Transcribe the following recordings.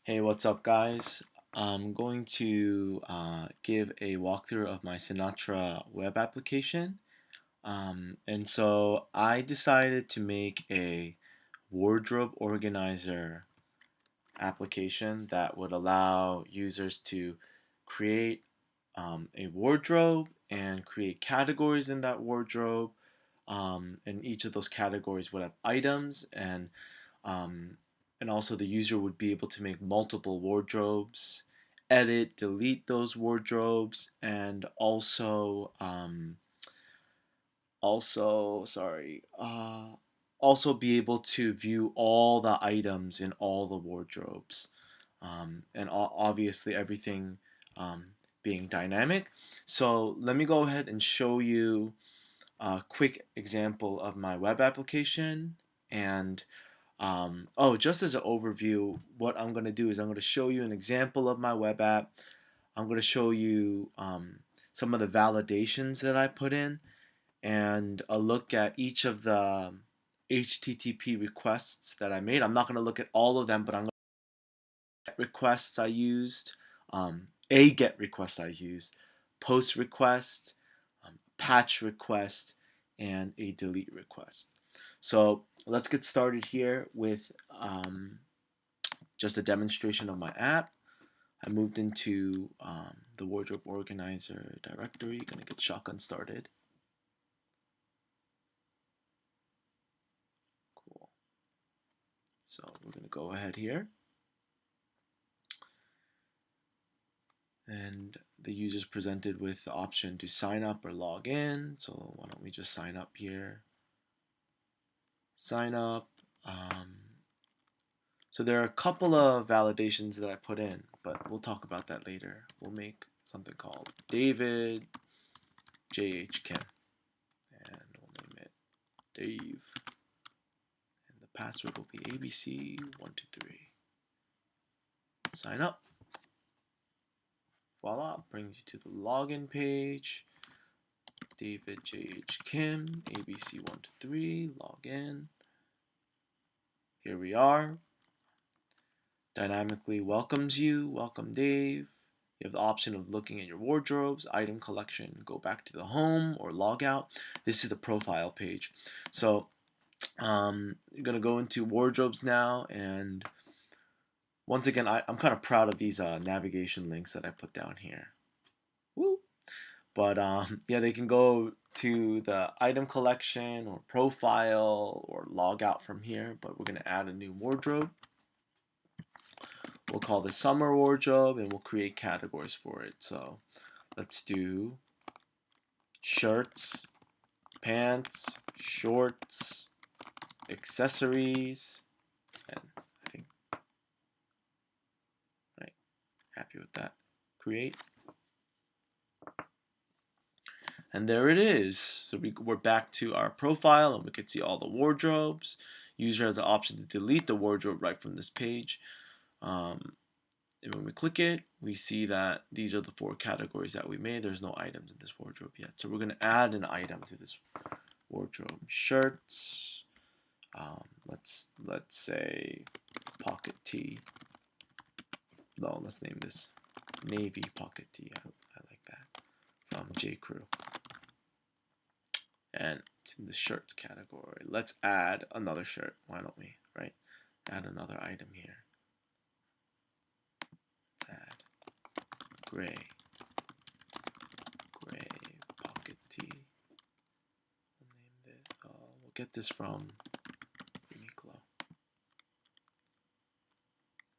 Hey, what's up, guys? I'm going to give a walkthrough of my Sinatra web application. And so I decided to make a wardrobe organizer application that would allow users to create a wardrobe and create categories in that wardrobe. And each of those categories would have items um, and also the user would be able to make multiple wardrobes, edit, delete those wardrobes, and also be able to view all the items in all the wardrobes, and obviously everything being dynamic. So let me go ahead and show you a quick example of my web application. And just as an overview, what I'm going to do is I'm going to show you an example of my web app. I'm going to show you some of the validations that I put in and a look at each of the HTTP requests that I made. I'm not going to look at all of them, but I'm going to get requests I used, a get request I used, post request, patch request, and a delete request. So let's get started here with just a demonstration of my app. I moved into the wardrobe organizer directory. Gonna get shotgun started. Cool. So we're gonna go ahead here, and the user's presented with the option to sign up or log in. So why don't we just sign up here? Sign up. So there are a couple of validations that I put in, but we'll talk about that later. We'll make something called David JH Kim, and we'll name it Dave, and the password will be ABC123. Sign up. Voila, brings you to the login page. David JH Kim, ABC123, log in. Here we are. Dynamically welcomes you. Welcome, Dave. You have the option of looking at your wardrobes, item collection, go back to the home or log out. This is the profile page. So you're going to go into wardrobes now, and once again, I'm kind of proud of these navigation links that I put down here. Woo! But yeah, they can go to the item collection or profile or log out from here, but we're going to add a new wardrobe. We'll call this summer wardrobe, and we'll create categories for it. So let's do shirts, pants, shorts, accessories, and I think, right, happy with that. Create. And there it is. So we're back to our profile, and we can see all the wardrobes. User has the option to delete the wardrobe right from this page. And when we click it, we see that these are the 4 categories that we made. There's no items in this wardrobe yet. So we're going to add an item to this wardrobe. Shirts. Let's say pocket tee. No, let's name this navy pocket tee. I like that. From c.r.u.d. And it's in the shirts category. Let's add another shirt. Why don't we? Right? Add another item here. Let's add gray pocket tee. We'll get this from Uniqlo.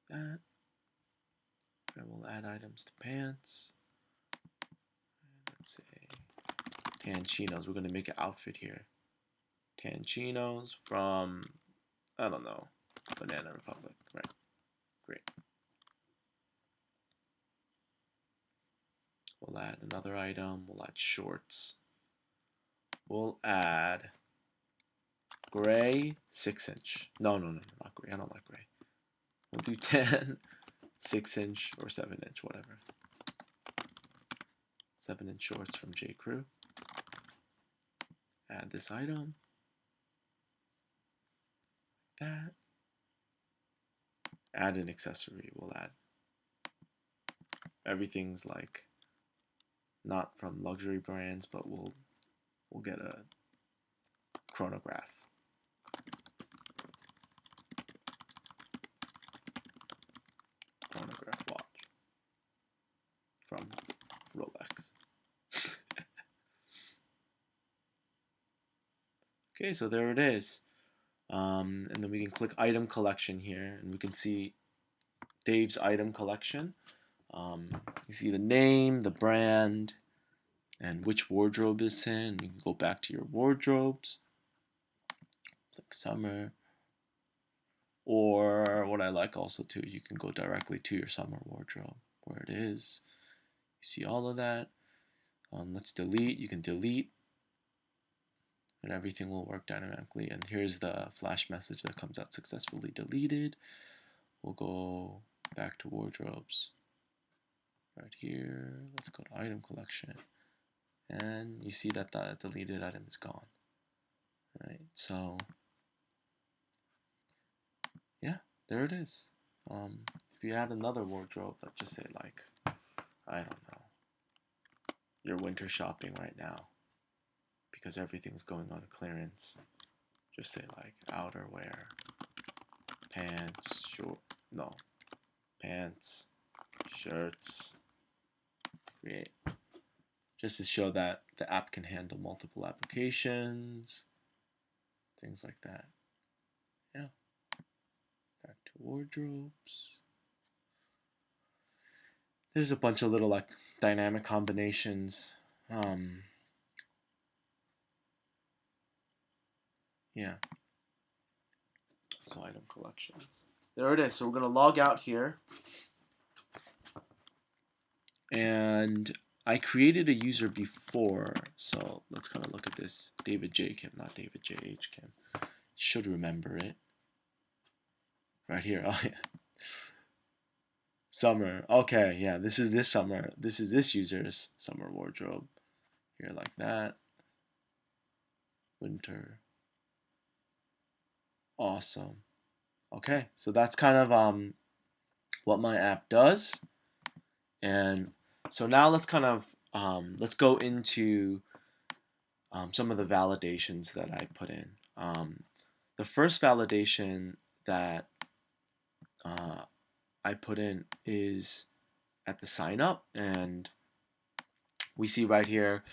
That. And we'll add items to pants. Let's say tan chinos. We're gonna make an outfit here. Tan chinos from, I don't know, Banana Republic. Right. Great. We'll add another item. We'll add shorts. We'll add gray 6-inch. No, not gray. I don't like gray. We'll do 10, 6-inch, or 7-inch, whatever. 7-inch shorts from c.r.u.d. Add this item. That. add an accessory. We'll add everything's like not from luxury brands, but we'll get a chronograph. Chronograph watch from Rolex. Okay, so there it is. And then we can click item collection here, and we can see Dave's item collection. You see the name, the brand, and which wardrobe it's in. You can go back to your wardrobes, click summer, or what I like also too, you can go directly to your summer wardrobe where it is. You see all of that. Let's delete. You can delete, and everything will work dynamically. And here's the flash message that comes out successfully deleted. We'll go back to wardrobes right here. Let's go to item collection, and you see that the deleted item is gone. Right, so yeah, there it is. If you add another wardrobe, let's just say like, I don't know, you're winter shopping right now because everything's going on clearance. Just say like outerwear, pants, pants, shirts, create. Just to show that the app can handle multiple applications, things like that. Yeah. Back to wardrobes. There's a bunch of little like dynamic combinations. Yeah. So item collections. There it is. So we're gonna log out here, and I created a user before. So let's kind of look at this. David J. Kim, not David J. H. Kim. Should remember it. Right here. Oh yeah. Summer. Okay, yeah. This is this summer. This is this user's summer wardrobe. Here like that. Winter. Awesome. Okay, so that's kind of what my app does. And so now let's kind of let's go into some of the validations that I put in. The first validation that I put in is at the sign up, and we see right here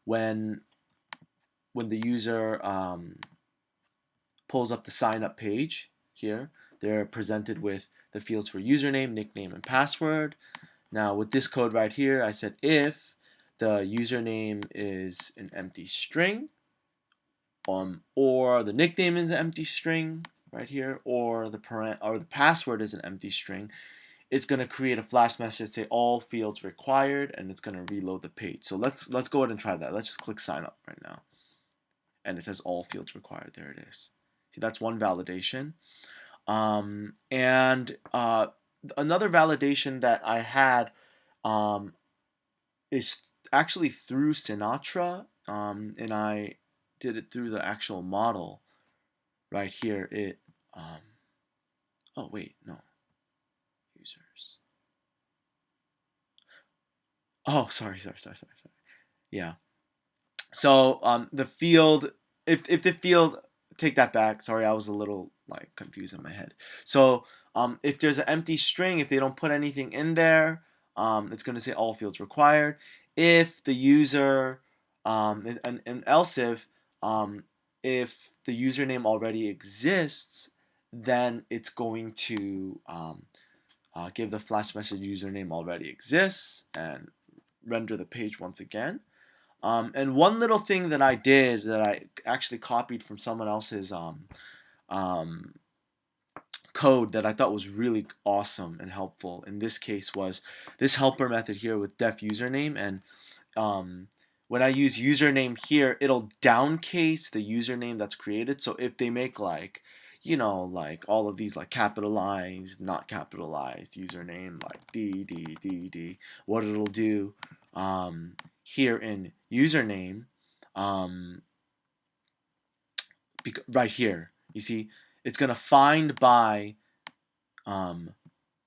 when the user pulls up the sign up page here, they're presented with the fields for username, nickname, and password. Now with this code right here, I said if the username is an empty string, or the nickname is an empty string right here, or the password is an empty string, it's going to create a flash message say all fields required, and it's going to reload the page. So let's go ahead and try that. Let's just click sign up right now, and it says all fields required. There it is. See, that's one validation. And another validation that I had is actually through Sinatra, and I did it through the actual model right here. Oh wait, no, users. Oh, sorry. Yeah. So the field, if the field, take that back. Sorry, I was a little like confused in my head. So if there's an empty string, if they don't put anything in there, it's going to say all fields required. If the user, and else if the username already exists, then it's going to give the flash message username already exists and render the page once again. And one little thing that I did that I actually copied from someone else's um, code that I thought was really awesome and helpful in this case was this helper method here with def username. And when I use username here, it'll downcase the username that's created. So if they make like, like all of these like capitalized, not capitalized username, like D, what it'll do here in username, right here, you see, it's going to find by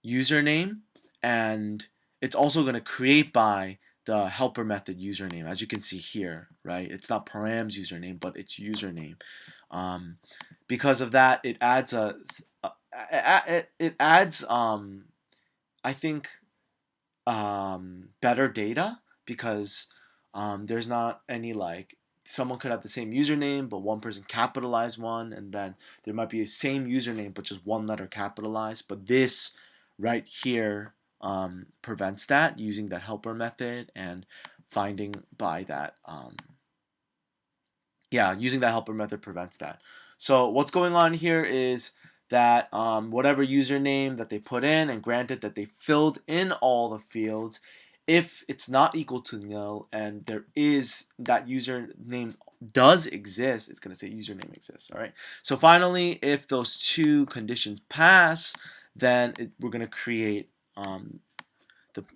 username, and it's also going to create by the helper method username, as you can see here, right? It's not param's username, but it's username. Because of that, it adds it adds I think better data, because there's not any like someone could have the same username but one person capitalized one, and then there might be the same username but just one letter capitalized. But this right here prevents that, using that helper method and finding by that yeah, using that helper method prevents that. So what's going on here is that whatever username that they put in, and granted that they filled in all the fields, if it's not equal to nil and there is that username does exist, it's going to say username exists. All right. So finally, if those two conditions pass, then we're going to create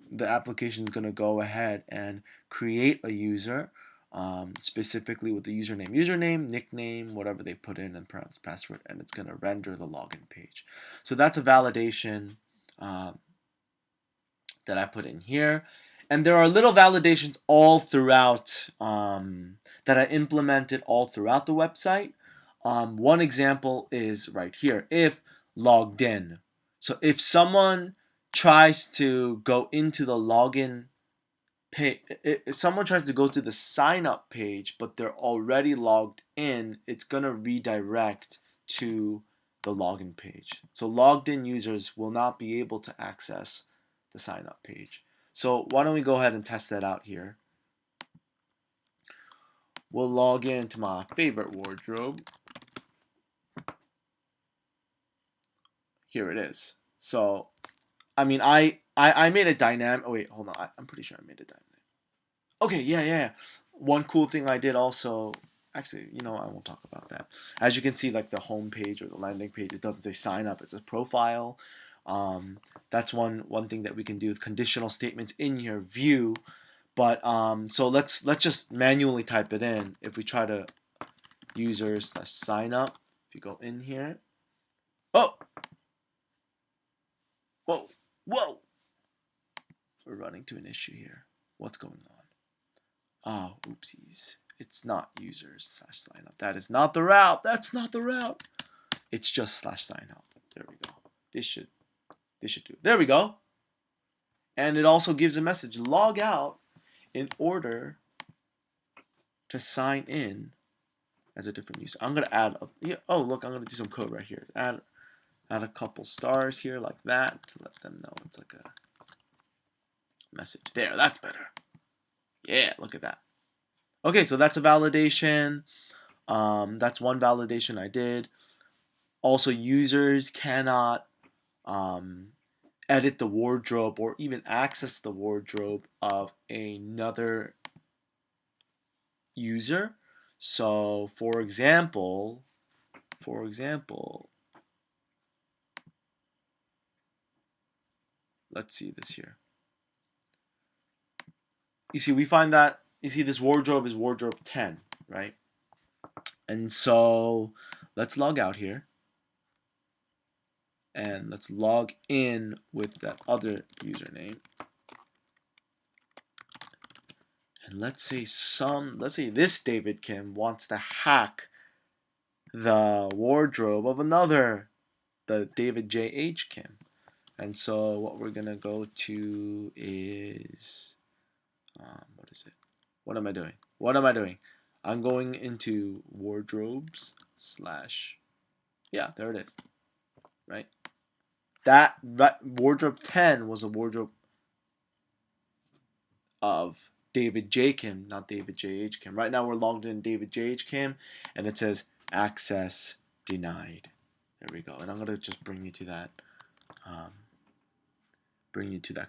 the application is going to go ahead and create a user, specifically with the username, nickname, whatever they put in, and password, and it's going to render the login page. So that's a validation that I put in here. And there are little validations all throughout that I implemented all throughout the website. One example is right here, if logged in. So if someone tries to go into the login page, if someone tries to go to the sign up page but they're already logged in, it's going to redirect to the login page. So logged in users will not be able to access the sign up page. So why don't we go ahead and test that out here. We'll log into my favorite wardrobe. Here it is. So I mean, I made a dynamic. Oh wait, hold on. I'm pretty sure I made a dynamic. Okay, yeah. One cool thing I did also. Actually, I won't talk about that. As you can see, like the home page or the landing page, it doesn't say sign up. It's a profile. That's one thing that we can do with conditional statements in your view. But so let's just manually type it in. If we try to users sign up, if you go in here, oh, whoa, whoa, we're running to an issue here. What's going on? Oh, oopsies. It's not users / sign up. That is not the route. That's not the route. It's just / sign up. There we go. This should do it. There we go. And it also gives a message, log out in order to sign in as a different user. I'm gonna add oh look, I'm gonna do some code right here. Add a couple stars here like that to let them know it's like a message. There, that's better. Yeah, look at that. Okay, so that's a validation. That's one validation I did. Also, users cannot edit the wardrobe or even access the wardrobe of another user. So, for example, let's see this here. You see, we find that, you see, this wardrobe is wardrobe 10, right? And so let's log out here. And let's log in with that other username. And let's say this David Kim wants to hack the wardrobe of the David J.H. Kim. And so what we're going to go to is, what is it? What am I doing? I'm going into wardrobes / yeah, there it is, right? That wardrobe 10 was a wardrobe of David J. Kim, not David J.H. Kim. Right now we're logged in David J.H. Kim, and it says access denied. There we go. And I'm going to just bring you to that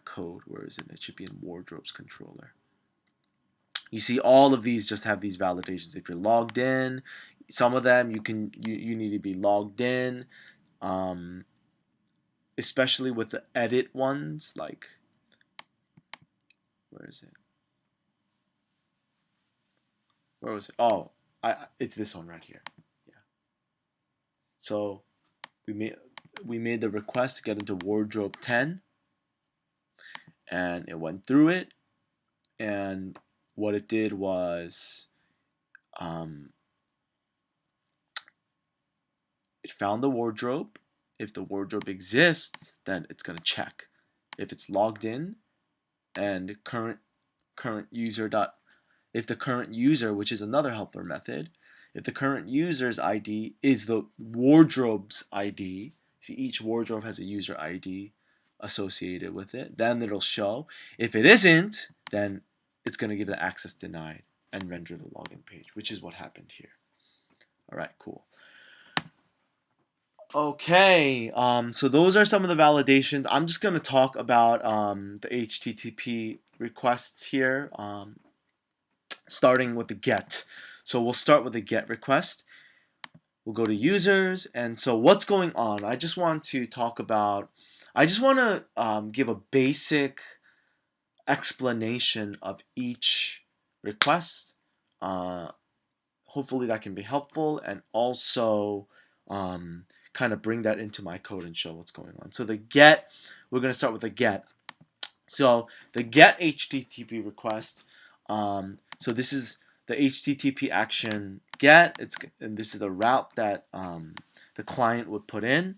code. Where is it? It should be in wardrobes controller. You see, all of these just have these validations. If you're logged in, some of them you need to be logged in, especially with the edit ones. Like, where is it? Where was it? Oh, it's this one right here. Yeah. So we made we made the request to get into wardrobe 10, and it went through it, and what it did was it found the wardrobe. If the wardrobe exists, then it's going to check. If it's logged in and current user dot, if the current user, which is another helper method, if the current user's ID is the wardrobe's ID, see each wardrobe has a user ID associated with it, then it'll show. If it isn't, then it's going to give the access denied and render the login page, which is what happened here. All right, cool. Okay, so those are some of the validations. I'm just going to talk about the HTTP requests here, starting with the GET. So we'll start with the GET request. We'll go to users, and so what's going on? I just want to give a basic explanation of each request. Hopefully that can be helpful, and also kind of bring that into my code and show what's going on. So the GET, we're going to start with the GET. So the GET HTTP request, so this is the HTTP action GET, and this is the route that the client would put in.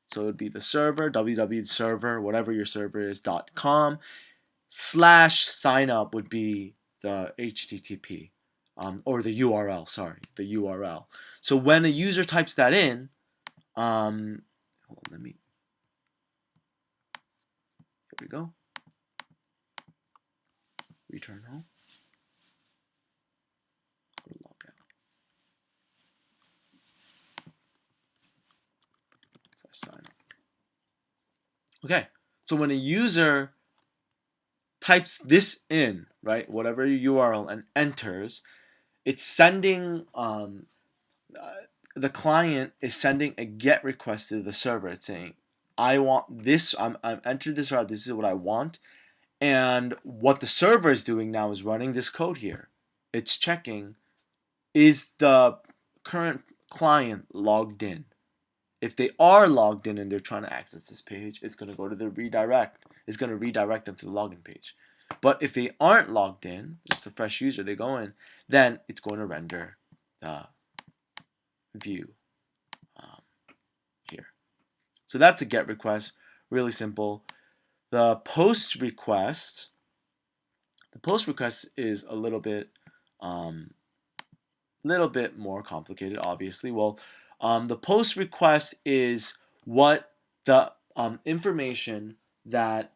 So it would be the server, www server, whatever your server is, .com, /signup would be the HTTP, or the URL, sorry, the URL. So when a user types that in, hold on, here we go, return home, go to log out, so I sign up. Okay, so when a user types this in, right, whatever your URL, and enters, it's sending, the client is sending a GET request to the server. It's saying, I want this, I'm entered this route, this is what I want. And what the server is doing now is running this code here. It's checking, is the current client logged in? If they are logged in and they're trying to access this page, it's going to go to the redirect. It's going to redirect them to the login page. But if they aren't logged in, it's a fresh user, they go in, then it's going to render the view here. So that's a GET request, really simple. The post request is a little bit more complicated, obviously. Well, the post request is what the information that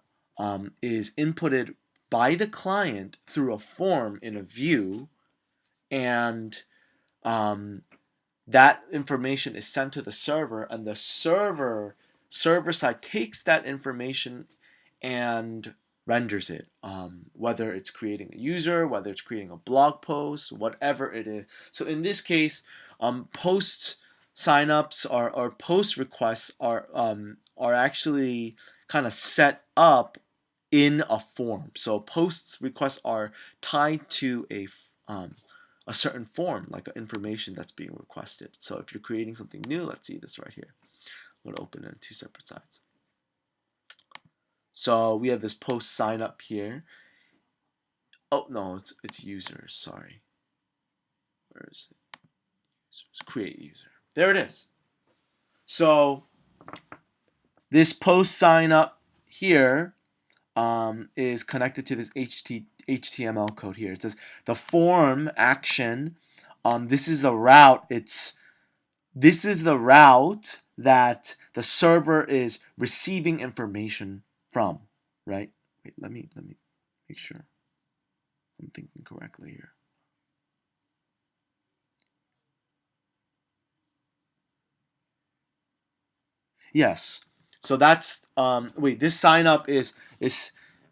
is inputted by the client through a form in a view, and that information is sent to the server, and the server side takes that information and renders it, whether it's creating a user, whether it's creating a blog post, whatever it is. So in this case, post signups or post requests are actually kind of set up in a form. So post requests are tied to a certain form, like information that's being requested. So if you're creating something new, let's see this right here. I'm going to open it on two separate sides. So we have this post sign up here. Oh no, it's users. Sorry, where is it? Users. Create user. There it is. So this post sign up here is connected to this HTML code here. It says the form action. This is the route. This is the route that the server is receiving information from. Right? Wait, let me make sure I'm thinking correctly here. Yes. So that's wait, this sign up is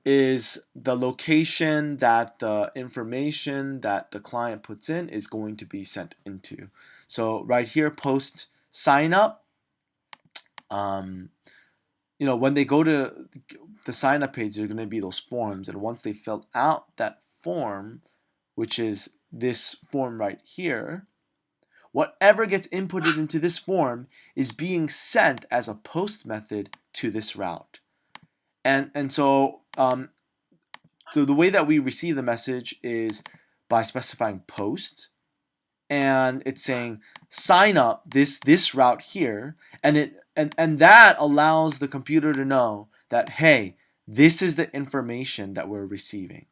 the location that the information that the client puts in is going to be sent into. So right here, post sign up, when they go to the sign up page, there's going to be those forms, and once they fill out that form, which is this form right here, whatever gets inputted into this form is being sent as a post method to this route. And so the way that we receive the message is by specifying post, and it's saying sign up this route here, and that allows the computer to know that, hey, this is the information that we're receiving.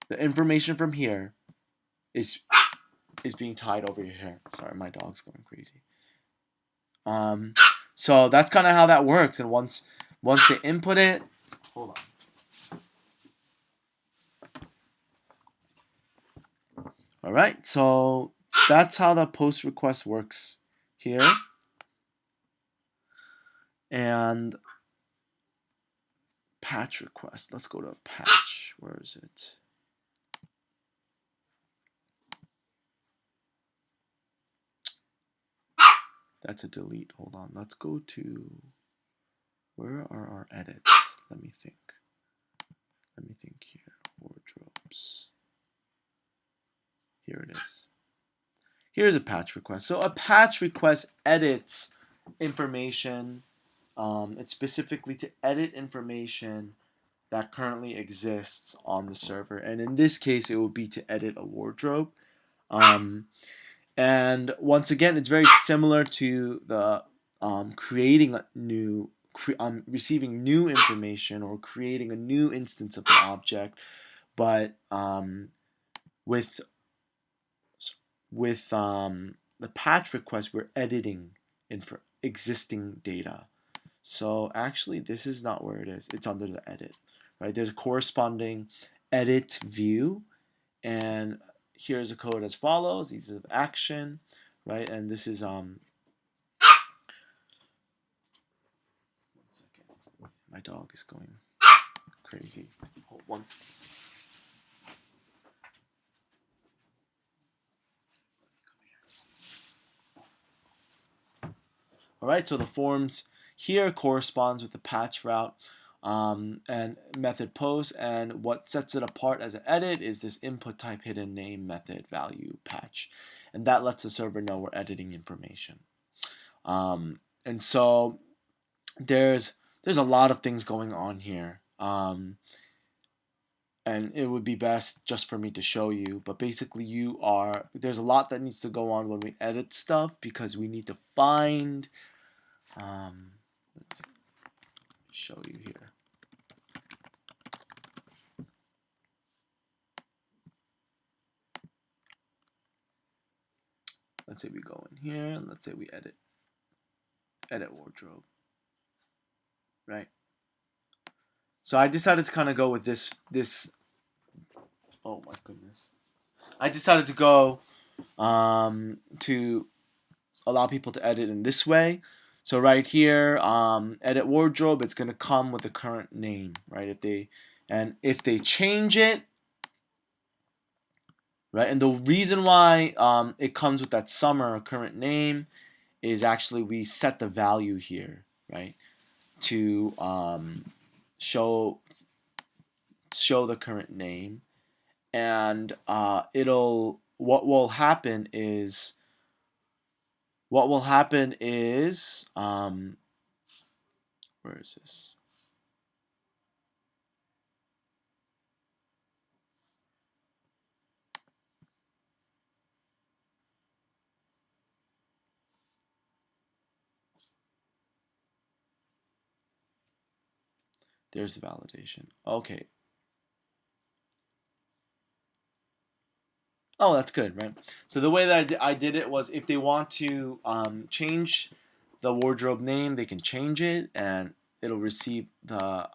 The information from here is being tied over here. Sorry, my dog's going crazy. So that's kind of how that works. And once they input it, hold on. All right, so that's how the post request works here. And patch request. Let's go to patch. Where is it? That's a delete. Hold on. Let's go to, where are our edits? Let me think. Let me think here. Wardrobes. Here it is. Here's a patch request. So a patch request edits information. It's specifically to edit information that currently exists on the server. And in this case, it will be to edit a wardrobe. And once again, it's very similar to the creating a new, receiving new information or creating a new instance of the object, but with the patch request, we're editing existing data. So actually, this is not where it is. It's under the edit, right? There's a corresponding edit view, and here's the code as follows. These are action, right? And this is 1 second. My dog is going crazy. Hold one. All right, so the forms here corresponds with the patch route and method post, and what sets it apart as an edit is this input type hidden name method value patch, and that lets the server know we're editing information. And so there's a lot of things going on here, and it would be best just for me to show you, but basically there's a lot that needs to go on when we edit stuff, because we need to find let's show you here. Let's say we go in here, and let's say we edit wardrobe, right? So I decided to kind of go with this. Oh my goodness! I decided to go to allow people to edit in this way. So right here, edit wardrobe, it's going to come with the current name, right? If they change it, right? And the reason why it comes with that summer current name is actually we set the value here, right? To show the current name, and what will happen is where is this? There's the validation. Okay. Oh, that's good, right? So the way that I did it was, if they want to change the wardrobe name, they can change it, and it'll receive the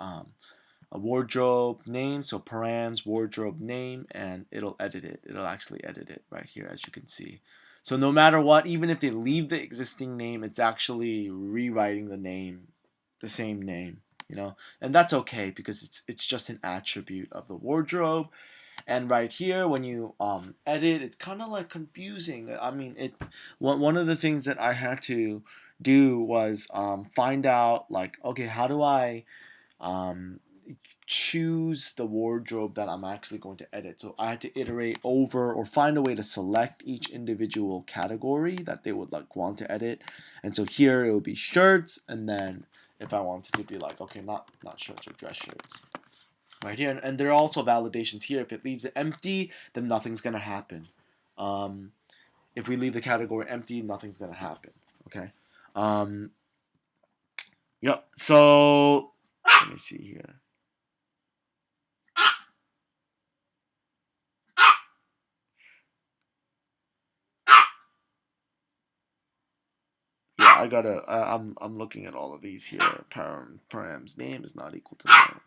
a wardrobe name, so params wardrobe name, and it'll edit it. It'll actually edit it right here, as you can see. So no matter what, even if they leave the existing name, it's actually rewriting the name, the same name, and that's okay, because it's just an attribute of the wardrobe. And right here, when you edit, it's kind of like confusing. I mean, one of the things that I had to do was find out, like, okay, how do I choose the wardrobe that I'm actually going to edit. So I had to iterate over or find a way to select each individual category that they would want to edit. And so here it would be shirts, and then if I wanted to be like, okay, not shirts or dress shirts. Right here, and there are also validations here. If it leaves it empty, then nothing's gonna happen. If we leave the category empty, nothing's gonna happen. Okay. Yep. So let me see here. Yeah, I gotta. I'm looking at all of these here. Param's name is not equal to name.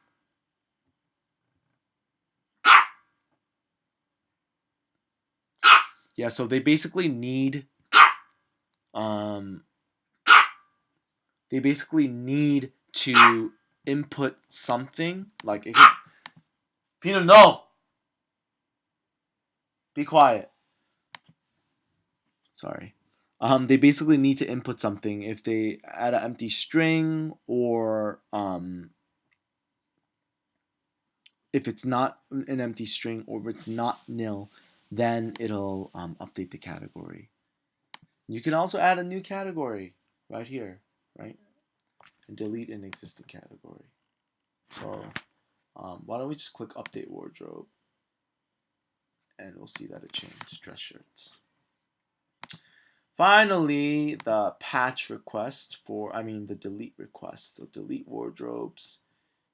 Yeah. So they basically need. Um. They basically need to input something like it could, Peter. No. Be quiet. Sorry. They basically need to input something. If they add an empty string, or if it's not an empty string, or if it's not nil, then it'll update the category. You can also add a new category right here, right? And delete an existing category. So why don't we just click update wardrobe, and we'll see that it changed. Dress shirts. Finally, the patch request the delete request. So delete wardrobes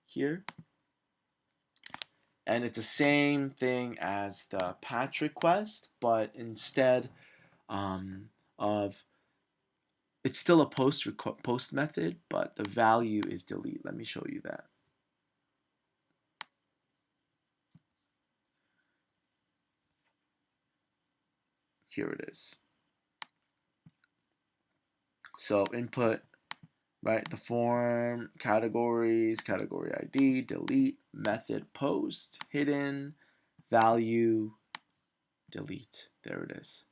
here. And it's the same thing as the patch request, but instead of, it's still a post method, but the value is delete. Let me show you that. Here it is. So input, right, the form, categories, category ID, delete, method post, hidden, value, delete. There it is.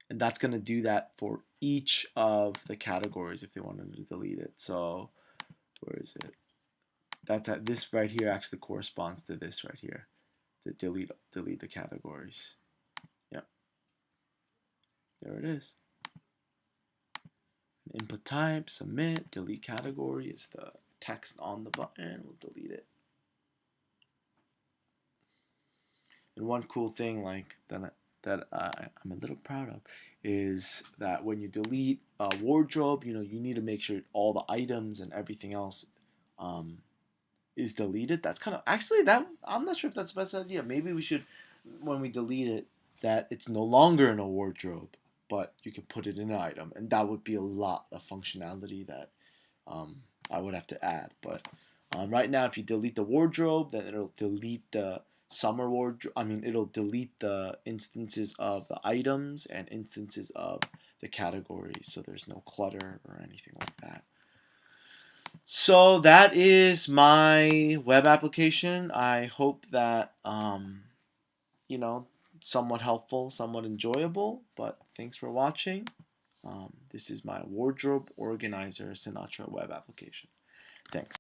And that's going to do that for each of the categories if they wanted to delete it. So where is it? That's at this right here actually corresponds to this right here. To delete the categories. Yep. There it is. Input type, submit, delete category is the text on the button. We'll delete it. And one cool thing that I'm a little proud of is that when you delete a wardrobe, you need to make sure all the items and everything else is deleted. That's kind of actually that I'm not sure if that's the best idea. Maybe we should, when we delete it, that it's no longer in a wardrobe, but you can put it in an item, and that would be a lot of functionality that I would have to add. But right now, if you delete the wardrobe, then it'll delete the summer wardrobe. It'll delete the instances of the items and instances of the categories, so there's no clutter or anything like that. So that is my web application. I hope that somewhat helpful, somewhat enjoyable. But thanks for watching. This is my wardrobe organizer Sinatra web application. Thanks.